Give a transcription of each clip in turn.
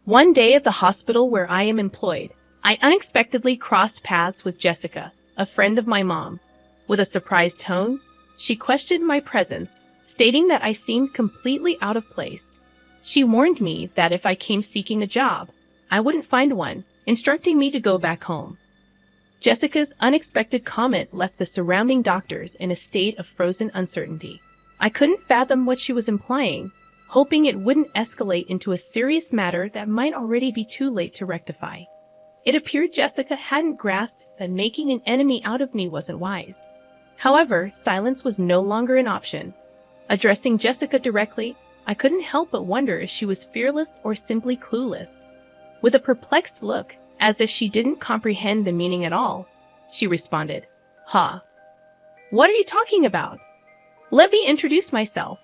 One day at the hospital where I am employed, I unexpectedly crossed paths with Jessica, a friend of my mom. With a surprised tone, she questioned my presence, stating that I seemed completely out of place. She warned me that if I came seeking a job, I wouldn't find one, instructing me to go back home. Jessica's unexpected comment left the surrounding doctors in a state of frozen uncertainty. I couldn't fathom what she was implying, hoping it wouldn't escalate into a serious matter that might already be too late to rectify. It appeared Jessica hadn't grasped that making an enemy out of me wasn't wise. However, silence was no longer an option. Addressing Jessica directly, I couldn't help but wonder if she was fearless or simply clueless. With a perplexed look, as if she didn't comprehend the meaning at all, she responded, "Huh? What are you talking about? Let me introduce myself.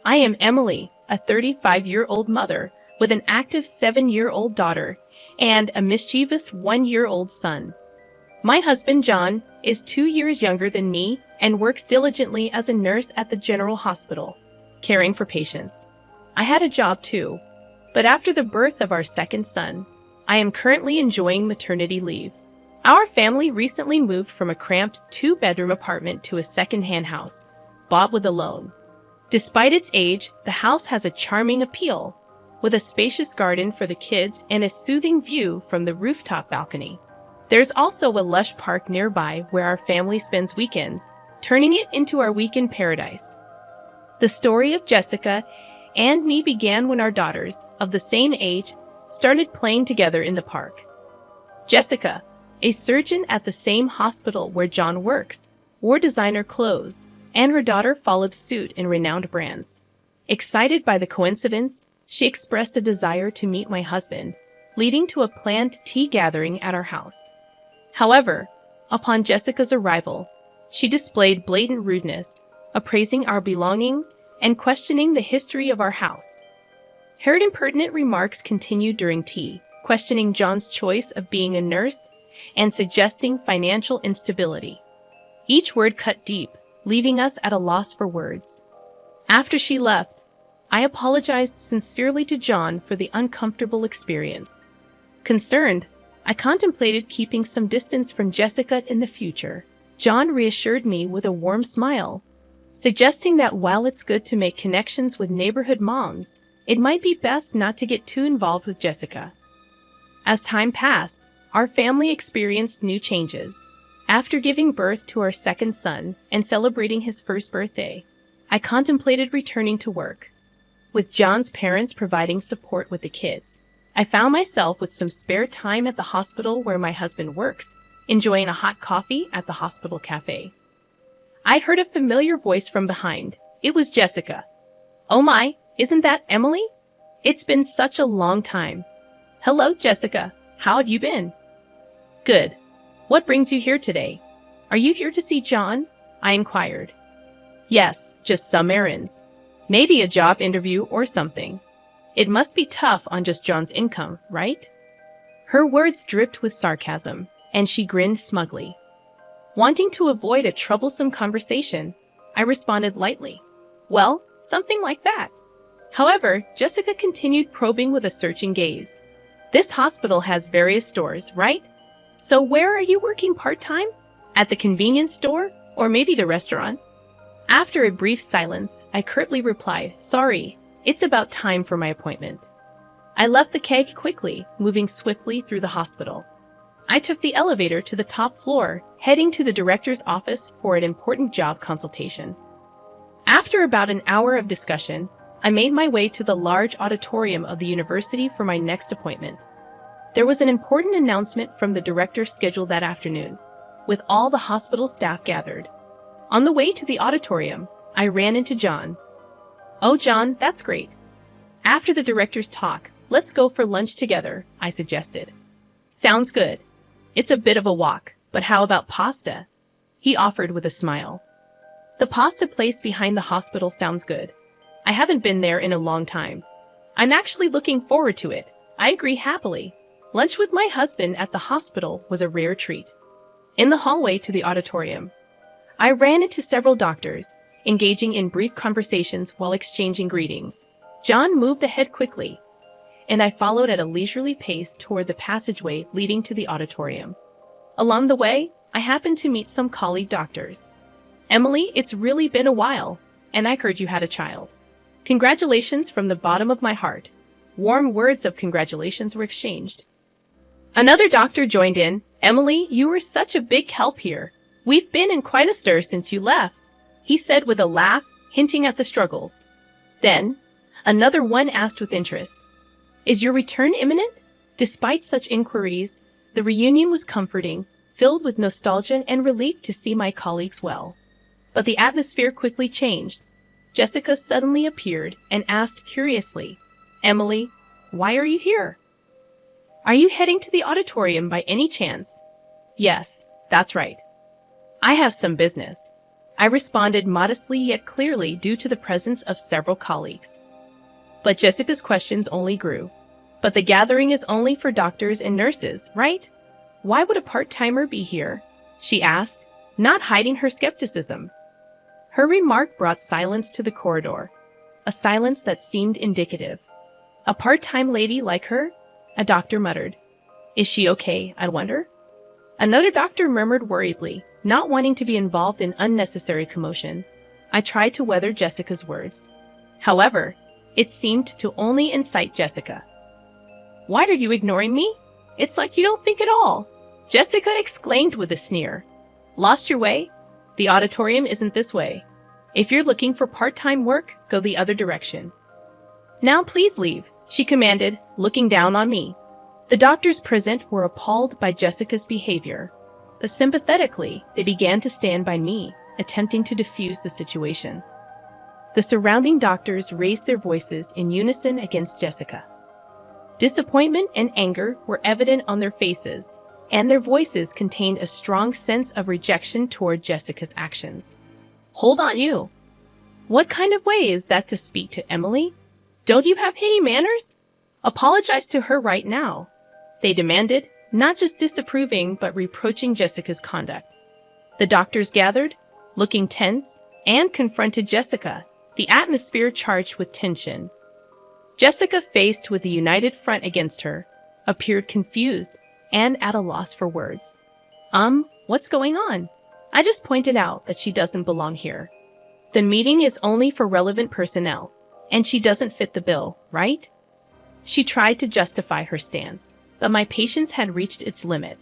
I am Emily, a 35-year-old mother with an active 7-year-old daughter and a mischievous 1-year-old son. My husband, John, is 2 years younger than me and works diligently as a nurse at the General Hospital, caring for patients. I had a job too, but after the birth of our second son, I am currently enjoying maternity leave. Our family recently moved from a cramped 2-bedroom apartment to a second-hand house, bought with a loan. Despite its age, the house has a charming appeal, with a spacious garden for the kids and a soothing view from the rooftop balcony. There's also a lush park nearby where our family spends weekends, turning it into our weekend paradise. The story of Jessica and me began when our daughters, of the same age, started playing together in the park. Jessica, a surgeon at the same hospital where John works, wore designer clothes, and her daughter followed suit in renowned brands. Excited by the coincidence, she expressed a desire to meet my husband, leading to a planned tea gathering at our house. However, upon Jessica's arrival, she displayed blatant rudeness, appraising our belongings and questioning the history of our house. Her impertinent remarks continued during tea, questioning John's choice of being a nurse and suggesting financial instability. Each word cut deep, leaving us at a loss for words. After she left, I apologized sincerely to John for the uncomfortable experience. Concerned, I contemplated keeping some distance from Jessica in the future. John reassured me with a warm smile, suggesting that while it's good to make connections with neighborhood moms, it might be best not to get too involved with Jessica. As time passed, our family experienced new changes. After giving birth to our second son and celebrating his first birthday, I contemplated returning to work. With John's parents providing support with the kids, I found myself with some spare time at the hospital where my husband works, enjoying a hot coffee at the hospital cafe. I heard a familiar voice from behind. It was Jessica. "Oh my, isn't that Emily? It's been such a long time." "Hello, Jessica. How have you been?" "Good. What brings you here today? Are you here to see John?" I inquired. "Yes, just some errands. Maybe a job interview or something. It must be tough on just John's income, right?" Her words dripped with sarcasm, and she grinned smugly. Wanting to avoid a troublesome conversation, I responded lightly, "Well, something like that." However, Jessica continued probing with a searching gaze. "This hospital has various stores, right? So where are you working part-time? At the convenience store? Or maybe the restaurant?" After a brief silence, I curtly replied, "Sorry, it's about time for my appointment." I left the keg quickly, moving swiftly through the hospital. I took the elevator to the top floor, heading to the director's office for an important job consultation. After about an hour of discussion, I made my way to the large auditorium of the university for my next appointment. There was an important announcement from the director scheduled that afternoon, with all the hospital staff gathered. On the way to the auditorium, I ran into John. "Oh, John, that's great. After the director's talk, let's go for lunch together," I suggested. "Sounds good. It's a bit of a walk, but how about pasta?" he offered with a smile. "The pasta place behind the hospital sounds good. I haven't been there in a long time. I'm actually looking forward to it." I agree happily. Lunch with my husband at the hospital was a rare treat. In the hallway to the auditorium, I ran into several doctors, engaging in brief conversations while exchanging greetings. John moved ahead quickly, and I followed at a leisurely pace toward the passageway leading to the auditorium. Along the way, I happened to meet some colleague doctors. "Emily, it's really been a while, and I heard you had a child. Congratulations from the bottom of my heart." Warm words of congratulations were exchanged. Another doctor joined in. "Emily, you were such a big help here. We've been in quite a stir since you left," he said with a laugh, hinting at the struggles. Then, another one asked with interest, "Is your return imminent?" Despite such inquiries, the reunion was comforting, filled with nostalgia and relief to see my colleagues well. But the atmosphere quickly changed. Jessica suddenly appeared and asked curiously, "Emily, why are you here? Are you heading to the auditorium by any chance?" "Yes, that's right. I have some business," I responded modestly yet clearly due to the presence of several colleagues. But Jessica's questions only grew. "But the gathering is only for doctors and nurses, right? Why would a part-timer be here?" she asked, not hiding her skepticism. Her remark brought silence to the corridor, a silence that seemed indicative. "A part-time lady like her?" a doctor muttered. "Is she okay, I wonder?" Another doctor murmured worriedly, not wanting to be involved in unnecessary commotion. I tried to weather Jessica's words. However, it seemed to only incite Jessica. "Why are you ignoring me? It's like you don't think at all," Jessica exclaimed with a sneer. "Lost your way? The auditorium isn't this way. If you're looking for part-time work, go the other direction. Now please leave," she commanded, looking down on me. The doctors present were appalled by Jessica's behavior, but sympathetically, they began to stand by me, attempting to defuse the situation. The surrounding doctors raised their voices in unison against Jessica. Disappointment and anger were evident on their faces, and their voices contained a strong sense of rejection toward Jessica's actions. "Hold on, you! What kind of way is that to speak to Emily? Don't you have any manners? Apologize to her right now," they demanded, not just disapproving but reproaching Jessica's conduct. The doctors gathered, looking tense, and confronted Jessica, the atmosphere charged with tension. Jessica, faced with the united front against her, appeared confused and at a loss for words. What's going on? I just pointed out that she doesn't belong here. The meeting is only for relevant personnel, and she doesn't fit the bill, right?" She tried to justify her stance, but my patience had reached its limit.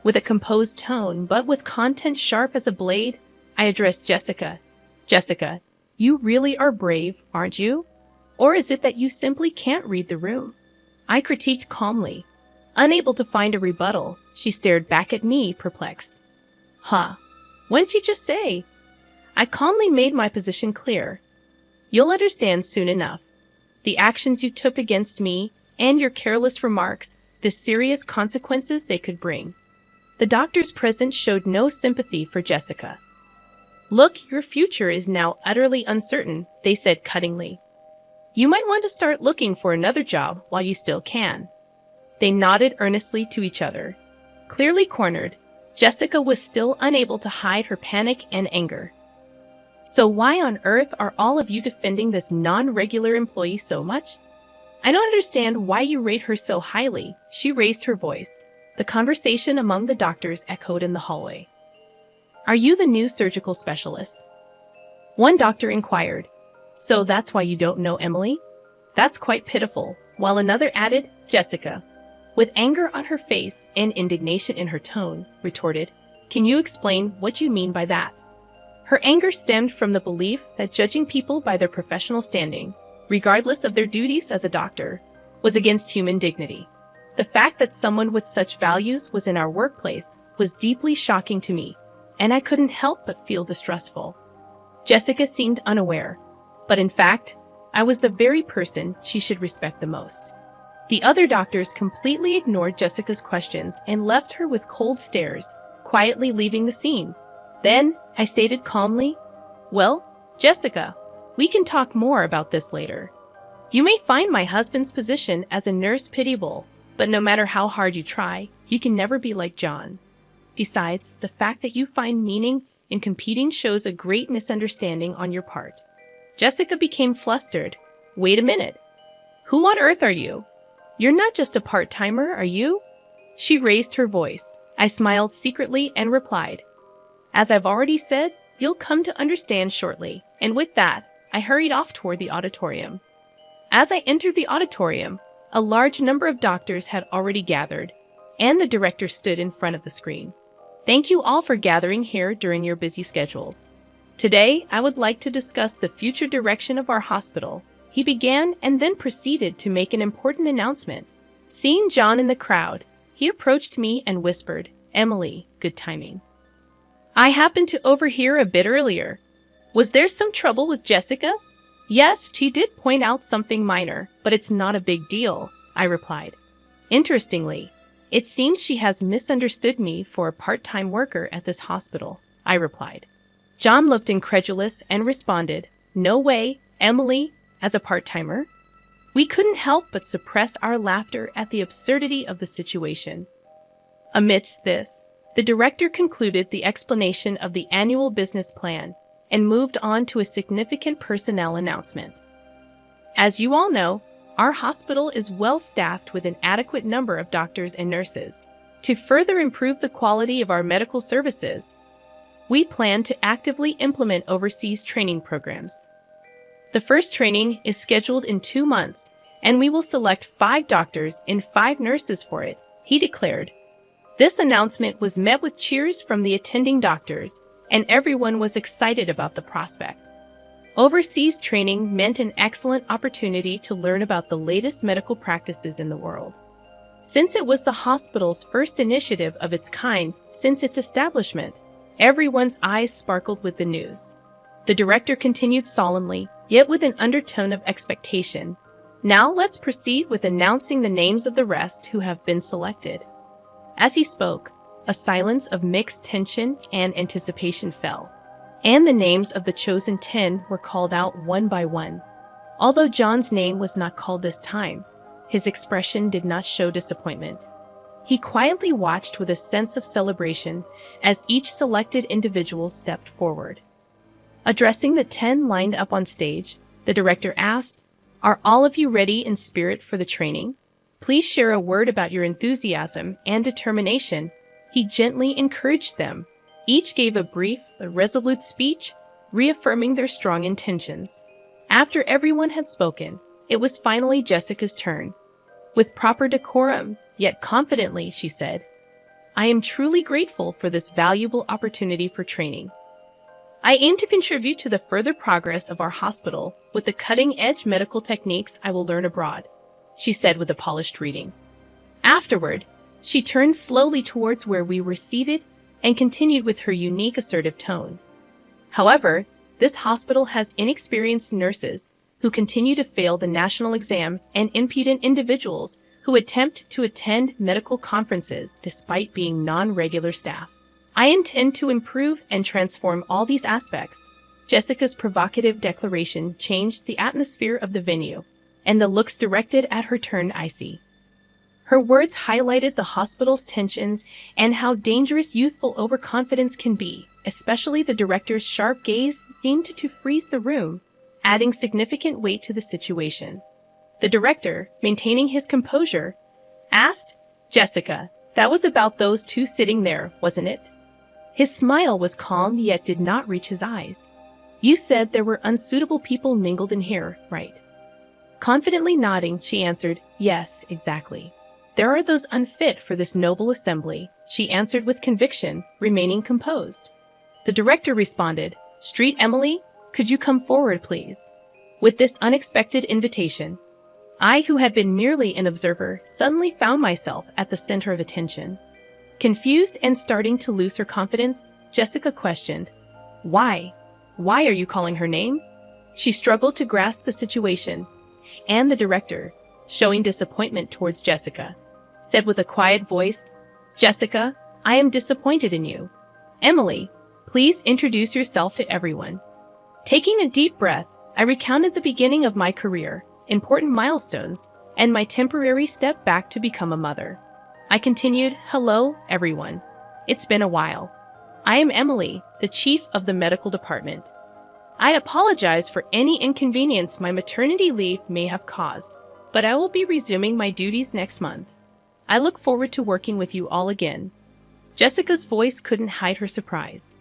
With a composed tone, but with content sharp as a blade, I addressed Jessica. "Jessica, you really are brave, aren't you? Or is it that you simply can't read the room?" I critiqued calmly. Unable to find a rebuttal, she stared back at me, perplexed. "Huh? What'd you just say?" I calmly made my position clear. "You'll understand soon enough. The actions you took against me and your careless remarks, the serious consequences they could bring." The doctors present showed no sympathy for Jessica. "Look, your future is now utterly uncertain," they said cuttingly. "You might want to start looking for another job while you still can." They nodded earnestly to each other. Clearly cornered, Jessica was still unable to hide her panic and anger. "So why on earth are all of you defending this non-regular employee so much? I don't understand why you rate her so highly," she raised her voice. The conversation among the doctors echoed in the hallway. "Are you the new surgical specialist?" One doctor inquired. "So that's why you don't know Emily? That's quite pitiful," while another added, "Jessica," with anger on her face and indignation in her tone, retorted, "Can you explain what you mean by that?" Her anger stemmed from the belief that judging people by their professional standing, regardless of their duties as a doctor, was against human dignity. The fact that someone with such values was in our workplace was deeply shocking to me, and I couldn't help but feel distrustful. Jessica seemed unaware, but in fact, I was the very person she should respect the most. The other doctors completely ignored Jessica's questions and left her with cold stares, quietly leaving the scene. Then, I stated calmly, "Well, Jessica, we can talk more about this later. You may find my husband's position as a nurse pitiable, but no matter how hard you try, you can never be like John. Besides, the fact that you find meaning in competing shows a great misunderstanding on your part." Jessica became flustered. "Wait a minute. Who on earth are you? You're not just a part-timer, are you? She raised her voice. I smiled secretly and replied, As I've already said, you'll come to understand shortly. And with that, I hurried off toward the auditorium. As I entered the auditorium, a large number of doctors had already gathered, and the director stood in front of the screen. Thank you all for gathering here during your busy schedules. Today, I would like to discuss the future direction of our hospital. He began and then proceeded to make an important announcement. Seeing John in the crowd, he approached me and whispered, Emily, good timing. I happened to overhear a bit earlier. Was there some trouble with Jessica? Yes, she did point out something minor, but it's not a big deal, I replied. Interestingly, it seems she has misunderstood me for a part-time worker at this hospital, I replied. John looked incredulous and responded, No way, Emily, as a part-timer? We couldn't help but suppress our laughter at the absurdity of the situation. Amidst this, the director concluded the explanation of the annual business plan and moved on to a significant personnel announcement. As you all know, our hospital is well-staffed with an adequate number of doctors and nurses. To further improve the quality of our medical services, we plan to actively implement overseas training programs. The first training is scheduled in 2 months, and we will select 5 doctors and 5 nurses for it, he declared. This announcement was met with cheers from the attending doctors, and everyone was excited about the prospect. Overseas training meant an excellent opportunity to learn about the latest medical practices in the world. Since it was the hospital's first initiative of its kind since its establishment, everyone's eyes sparkled with the news. The director continued solemnly, yet with an undertone of expectation. Now let's proceed with announcing the names of the rest who have been selected. As he spoke, a silence of mixed tension and anticipation fell, and the names of the chosen 10 were called out one by one. Although John's name was not called this time, his expression did not show disappointment. He quietly watched with a sense of celebration as each selected individual stepped forward. Addressing the 10 lined up on stage, the director asked, Are all of you ready in spirit for the training? Please share a word about your enthusiasm and determination. He gently encouraged them. Each gave a brief, resolute speech, reaffirming their strong intentions. After everyone had spoken, it was finally Jessica's turn. With proper decorum, yet confidently, she said, I am truly grateful for this valuable opportunity for training. I aim to contribute to the further progress of our hospital with the cutting-edge medical techniques I will learn abroad, she said with a polished greeting. Afterward, she turned slowly towards where we were seated and continued with her unique assertive tone. However, this hospital has inexperienced nurses who continue to fail the national exam and impudent individuals who attempt to attend medical conferences despite being non-regular staff. I intend to improve and transform all these aspects. Jessica's provocative declaration changed the atmosphere of the venue, and the looks directed at her turned icy. Her words highlighted the hospital's tensions and how dangerous youthful overconfidence can be, especially the director's sharp gaze seemed to freeze the room, adding significant weight to the situation. The director, maintaining his composure, asked, Jessica, that was about those 2 sitting there, wasn't it? His smile was calm yet did not reach his eyes. You said there were unsuitable people mingled in here, right? Confidently nodding, she answered, Yes, exactly. There are those unfit for this noble assembly, she answered with conviction, remaining composed. The director responded, Street Emily, could you come forward, please? With this unexpected invitation, I, who had been merely an observer, suddenly found myself at the center of attention. Confused and starting to lose her confidence, Jessica questioned, Why? Why are you calling her name? She struggled to grasp the situation, and the director, showing disappointment towards Jessica, said with a quiet voice, Jessica, I am disappointed in you. Emily, please introduce yourself to everyone. Taking a deep breath, I recounted the beginning of my career, important milestones, and my temporary step back to become a mother. I continued, Hello, everyone. It's been a while. I am Emily, the chief of the medical department. I apologize for any inconvenience my maternity leave may have caused. but I will be resuming my duties next month. I look forward to working with you all again." Jessica's voice couldn't hide her surprise.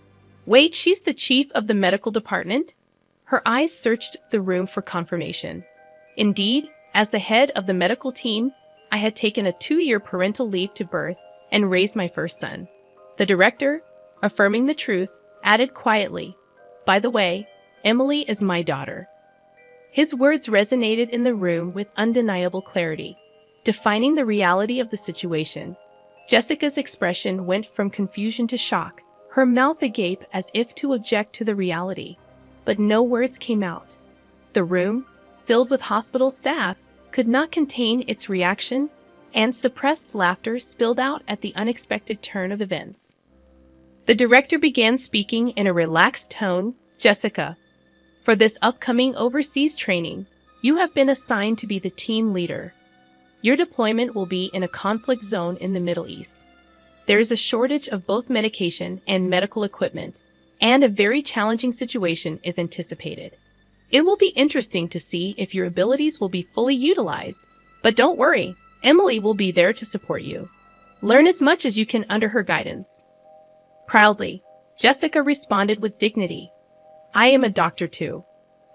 "Wait, she's the chief of the medical department?" Her eyes searched the room for confirmation. Indeed, as the head of the medical team, I had taken a 2-year parental leave to birth and raise my first son. The director, affirming the truth, added quietly, "By the way, Emily is my daughter." His words resonated in the room with undeniable clarity, defining the reality of the situation. Jessica's expression went from confusion to shock, her mouth agape as if to object to the reality, but no words came out. The room, filled with hospital staff, could not contain its reaction, and suppressed laughter spilled out at the unexpected turn of events. The director began speaking in a relaxed tone. "Jessica, for this upcoming overseas training, you have been assigned to be the team leader. Your deployment will be in a conflict zone in the Middle East. There is a shortage of both medication and medical equipment, and a very challenging situation is anticipated. It will be interesting to see if your abilities will be fully utilized, but don't worry, Emily will be there to support you. Learn as much as you can under her guidance." Proudly, Jessica responded with dignity, "I am a doctor too.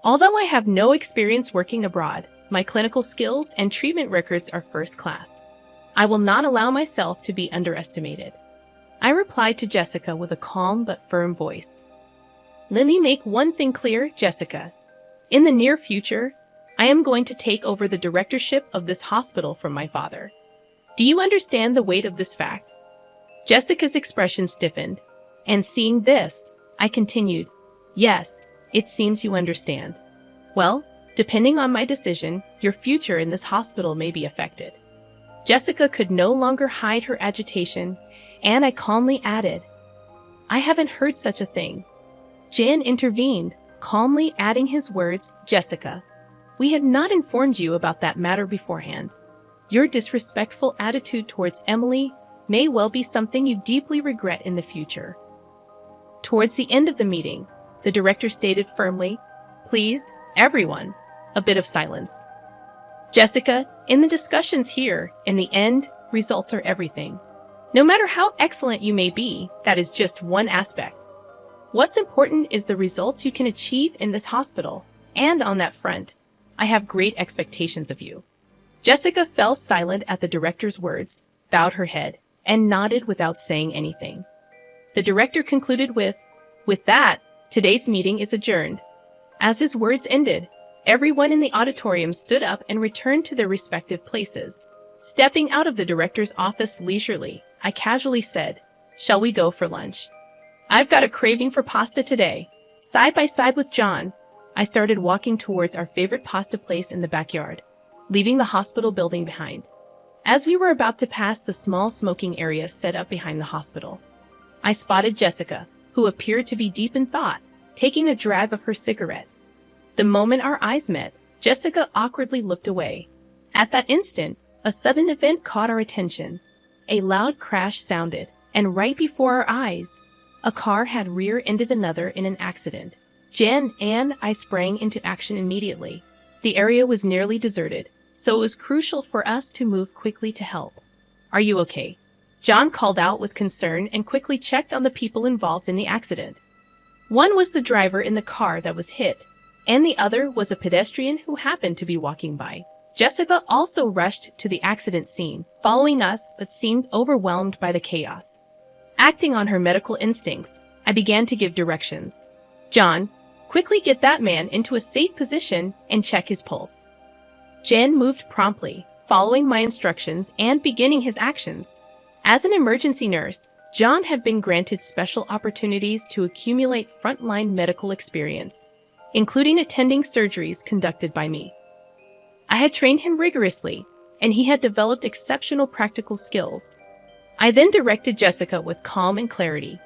Although I have no experience working abroad, my clinical skills and treatment records are first class. I will not allow myself to be underestimated." I replied to Jessica with a calm but firm voice. "Let me make one thing clear, Jessica. In the near future, I am going to take over the directorship of this hospital from my father. Do you understand the weight of this fact?" Jessica's expression stiffened, and seeing this, I continued, "Yes, it seems you understand. Well, depending on my decision, your future in this hospital may be affected." Jessica could no longer hide her agitation, and I calmly added, "I haven't heard such a thing." Jan intervened, calmly adding his words, "Jessica, we had not informed you about that matter beforehand. Your disrespectful attitude towards Emily may well be something you deeply regret in the future." Towards the end of the meeting, the director stated firmly, "Please, everyone, a bit of silence. Jessica, in the discussions here, in the end, results are everything. No matter how excellent you may be, that is just one aspect. What's important is the results you can achieve in this hospital, and on that front, I have great expectations of you." Jessica fell silent at the director's words, bowed her head, and nodded without saying anything. The director concluded with that, today's meeting is adjourned." As his words ended, everyone in the auditorium stood up and returned to their respective places. Stepping out of the director's office leisurely, I casually said, "Shall we go for lunch? I've got a craving for pasta today." Side by side with John, I started walking towards our favorite pasta place in the backyard, leaving the hospital building behind. As we were about to pass the small smoking area set up behind the hospital, I spotted Jessica, who appeared to be deep in thought, taking a drag of her cigarette. The moment our eyes met, Jessica awkwardly looked away. At that instant, a sudden event caught our attention. A loud crash sounded, and right before our eyes, a car had rear-ended another in an accident. Jen and I sprang into action immediately. The area was nearly deserted, so it was crucial for us to move quickly to help. "Are you okay?" John called out with concern and quickly checked on the people involved in the accident. One was the driver in the car that was hit, and the other was a pedestrian who happened to be walking by. Jessica also rushed to the accident scene, following us, but seemed overwhelmed by the chaos. Acting on her medical instincts, I began to give directions. "John, quickly get that man into a safe position and check his pulse." Jen moved promptly, following my instructions and beginning his actions. As an emergency nurse, John had been granted special opportunities to accumulate frontline medical experience, including attending surgeries conducted by me. I had trained him rigorously, and he had developed exceptional practical skills. I then directed Jessica with calm and clarity.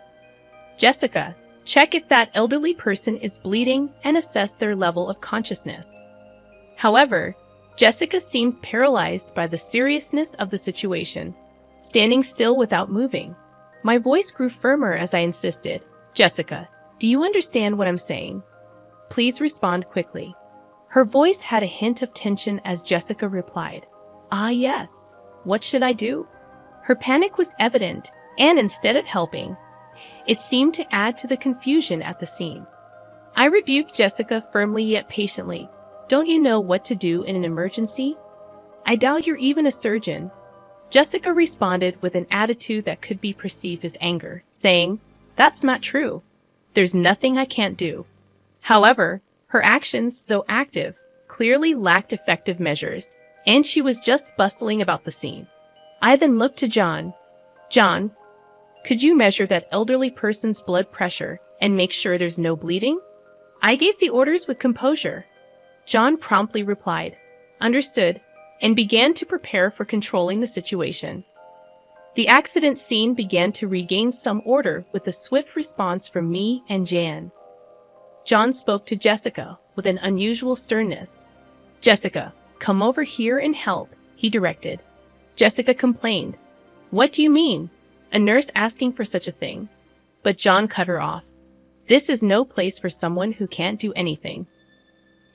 "Jessica, check if that elderly person is bleeding and assess their level of consciousness." However, Jessica seemed paralyzed by the seriousness of the situation, standing still without moving. My voice grew firmer as I insisted, "Jessica, do you understand what I'm saying? Please respond quickly." Her voice had a hint of tension as Jessica replied, "Ah, yes. What should I do?" Her panic was evident, and instead of helping, it seemed to add to the confusion at the scene. I rebuked Jessica firmly yet patiently. "Don't you know what to do in an emergency? I doubt you're even a surgeon." Jessica responded with an attitude that could be perceived as anger, saying, "That's not true. There's nothing I can't do." However, her actions, though active, clearly lacked effective measures, and she was just bustling about the scene. I then looked to John. "John, could you measure that elderly person's blood pressure and make sure there's no bleeding?" I gave the orders with composure. John promptly replied, "Understood," and began to prepare for controlling the situation. The accident scene began to regain some order with a swift response from me and Jan. John spoke to Jessica with an unusual sternness. "Jessica, come over here and help," he directed. Jessica complained. "What do you mean? A nurse asking for such a thing?" But John cut her off. "This is no place for someone who can't do anything.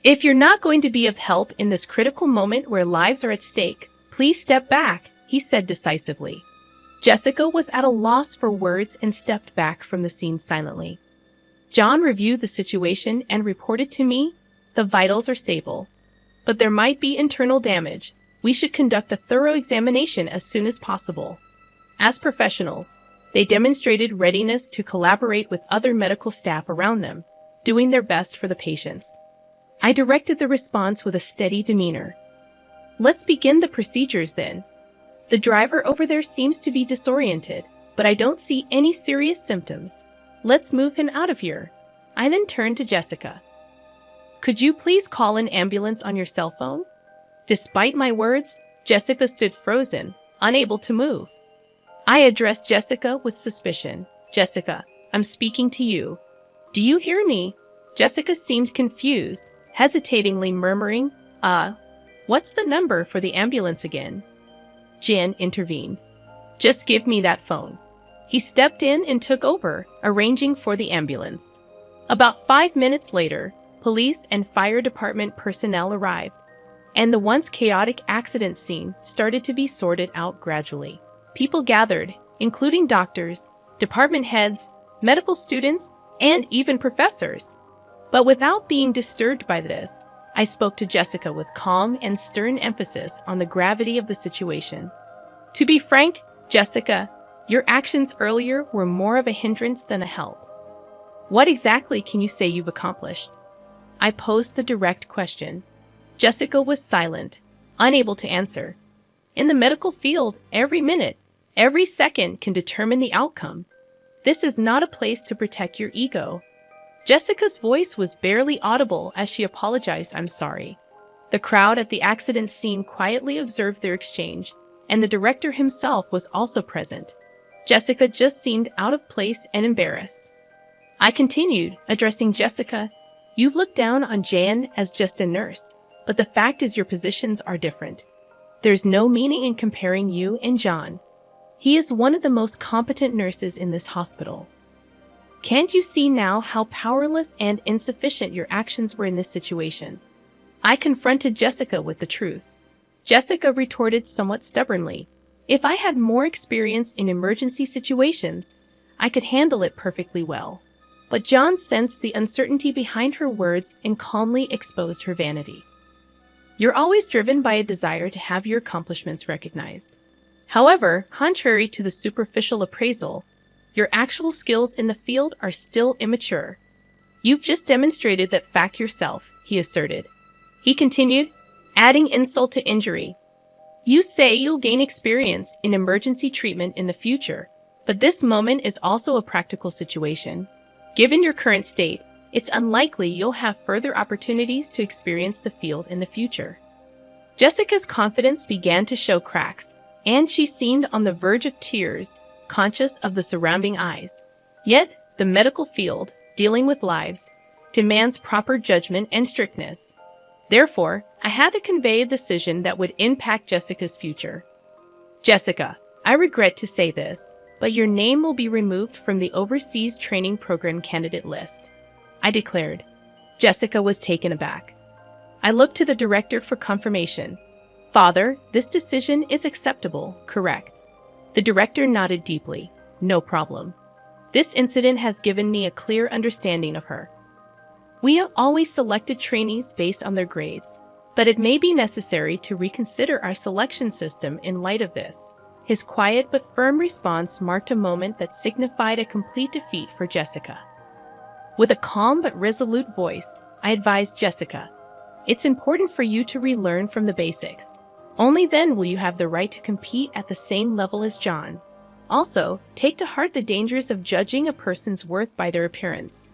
If you're not going to be of help in this critical moment where lives are at stake, please step back," he said decisively. Jessica was at a loss for words and stepped back from the scene silently. John reviewed the situation and reported to me, "The vitals are stable, but there might be internal damage. We should conduct a thorough examination as soon as possible." As professionals, they demonstrated readiness to collaborate with other medical staff around them, doing their best for the patients. I directed the response with a steady demeanor. "Let's begin the procedures then. The driver over there seems to be disoriented, but I don't see any serious symptoms. Let's move him out of here." I then turned to Jessica. "Could you please call an ambulance on your cell phone?" Despite my words, Jessica stood frozen, unable to move. I addressed Jessica with suspicion. "Jessica, I'm speaking to you. Do you hear me?" Jessica seemed confused, hesitatingly murmuring, What's the number for the ambulance again?" Jan intervened. "Just give me that phone." He stepped in and took over, arranging for the ambulance. About 5 minutes later, police and fire department personnel arrived, and the once chaotic accident scene started to be sorted out gradually. People gathered, including doctors, department heads, medical students, and even professors. But without being disturbed by this, I spoke to Jessica with calm and stern emphasis on the gravity of the situation. "To be frank, Jessica, your actions earlier were more of a hindrance than a help. What exactly can you say you've accomplished?" I posed the direct question. Jessica was silent, unable to answer. In the medical field, every minute, every second can determine the outcome. This is not a place to protect your ego. Jessica's voice was barely audible as she apologized. "I'm sorry." The crowd at the accident scene quietly observed their exchange, and the director himself was also present. Jessica just seemed out of place and embarrassed. I continued, addressing Jessica. "You've looked down on Jan as just a nurse, but the fact is your positions are different. There's no meaning in comparing you and John. He is one of the most competent nurses in this hospital. Can't you see now how powerless and insufficient your actions were in this situation?" I confronted Jessica with the truth. Jessica retorted somewhat stubbornly, "If I had more experience in emergency situations, I could handle it perfectly well." But John sensed the uncertainty behind her words and calmly exposed her vanity. "You're always driven by a desire to have your accomplishments recognized. However, contrary to the superficial appraisal, your actual skills in the field are still immature. You've just demonstrated that fact yourself," he asserted. He continued, adding insult to injury. "You say you'll gain experience in emergency treatment in the future, but this moment is also a practical situation. Given your current state, it's unlikely you'll have further opportunities to experience the field in the future." Jessica's confidence began to show cracks, and she seemed on the verge of tears, conscious of the surrounding eyes. Yet, the medical field, dealing with lives, demands proper judgment and strictness. Therefore, I had to convey a decision that would impact Jessica's future. "Jessica, I regret to say this, but your name will be removed from the Overseas Training Program candidate list," I declared. Jessica was taken aback. I looked to the director for confirmation. Father, this decision is acceptable, correct? The director nodded deeply. No problem. This incident has given me a clear understanding of her. We have always selected trainees based on their grades, but it may be necessary to reconsider our selection system in light of this. His quiet but firm response marked a moment that signified a complete defeat for Jessica. With a calm but resolute voice, I advised Jessica, it's important for you to relearn from the basics. Only then will you have the right to compete at the same level as John. Also, take to heart the dangers of judging a person's worth by their appearance.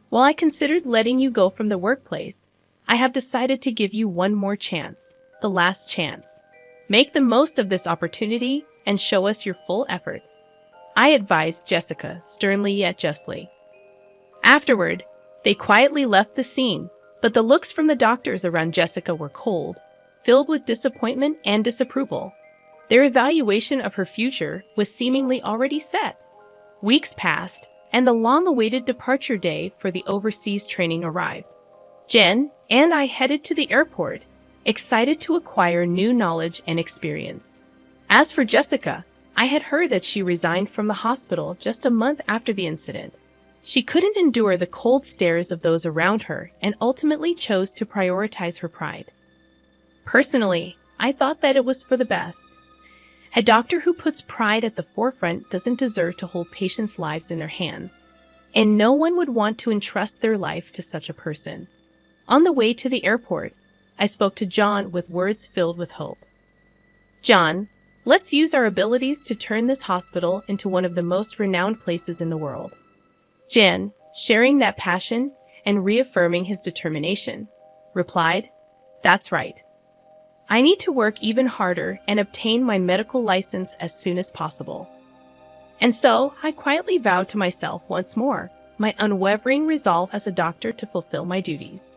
While I considered letting you go from the workplace, I have decided to give you one more chance, the last chance. Make the most of this opportunity and show us your full effort. I advised Jessica, sternly yet justly. Afterward, they quietly left the scene, but the looks from the doctors around Jessica were cold, filled with disappointment and disapproval. Their evaluation of her future was seemingly already set. Weeks passed, and the long-awaited departure day for the overseas training arrived. Jen and I headed to the airport, excited to acquire new knowledge and experience. As for Jessica, I had heard that she resigned from the hospital just a month after the incident. She couldn't endure the cold stares of those around her and ultimately chose to prioritize her pride. Personally, I thought that it was for the best. A doctor who puts pride at the forefront doesn't deserve to hold patients' lives in their hands, and no one would want to entrust their life to such a person. On the way to the airport, I spoke to John with words filled with hope. John, let's use our abilities to turn this hospital into one of the most renowned places in the world. Jen, sharing that passion and reaffirming his determination, replied, That's right. I need to work even harder and obtain my medical license as soon as possible. And so I quietly vowed to myself once more my unwavering resolve as a doctor to fulfill my duties.